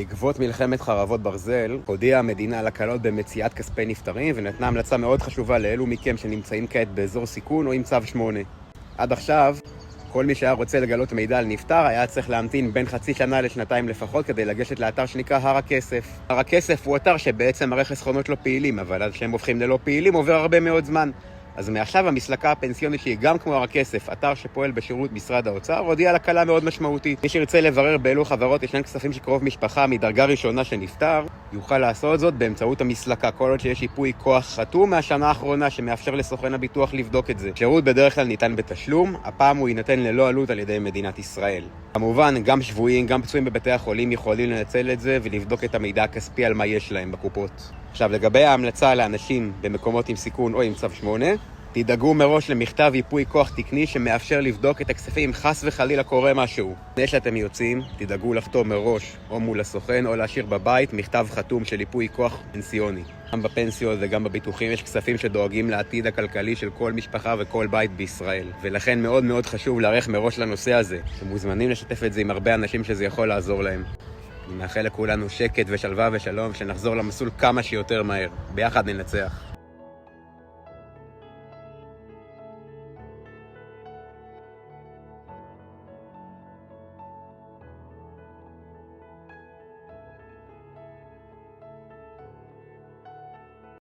בעקבות מלחמת חרבות ברזל, הודיעה המדינה על הקלות במציאת כספי נפטרים ונתנה המלצה מאוד חשובה לאלו מכם שנמצאים כעת באזור סיכון או עם צו 8. עד עכשיו, כל מי שהיה רוצה לגלות מידע על נפטר היה צריך להמתין בין חצי שנה לשנתיים לפחות כדי לגשת לאתר שנקרא הר הכסף. הר הכסף הוא אתר שבעצם מראה חסכונות לא פעילים, אבל עד שהם הופכים ללא פעילים עובר הרבה מאוד זמן. אז מעכשיו המסלקה הפנסיונית שהיא גם כמו הר הכסף, אתר שפועל בשירות משרד האוצר, הודיע על הקלה מאוד משמעותית. מי שירצה לברר באילו חברות ישנן כספים שקרוב משפחה מדרגה ראשונה שנפטר, יוכל לעשות זאת באמצעות המסלקה, כל עוד שיש ייפוי כוח חתום מהשנה האחרונה שמאפשר לסוכן הביטוח לבדוק את זה. שירות בדרך כלל ניתן בתשלום, הפעם הוא יינתן ללא עלות על ידי מדינת ישראל. כמובן, גם שבויים, גם פצועים בבתי החולים יכולים לנצל את זה ולבדוק את המידע הכספי על מה יש להם בקופות. עכשיו, לגבי ההמלצה לאנשים במקומות עם סיכון או עם צו 8, תדאגו מראש למכתב ייפוי כוח תקני שמאפשר לבדוק את הכספים אם חס וחלילה קורה משהו. לפני שאתם יוצאים, תדאגו לחתום מראש או מול הסוכן או להשאיר בבית מכתב חתום של ייפוי כוח פנסיוני. גם בפנסיות וגם בביטוחים יש כספים שדואגים לעתיד הכלכלי של כל משפחה וכל בית בישראל. ולכן מאוד מאוד חשוב להיערך מראש לנושא הזה. אתם מוזמנים לשתף את זה עם הרבה אנשים שזה יכול לעזור להם. אני מאחל לכולנו שקט ושלווה ושלום, שנחזור למסלול כמה שיותר מהר. ביחד ננצח.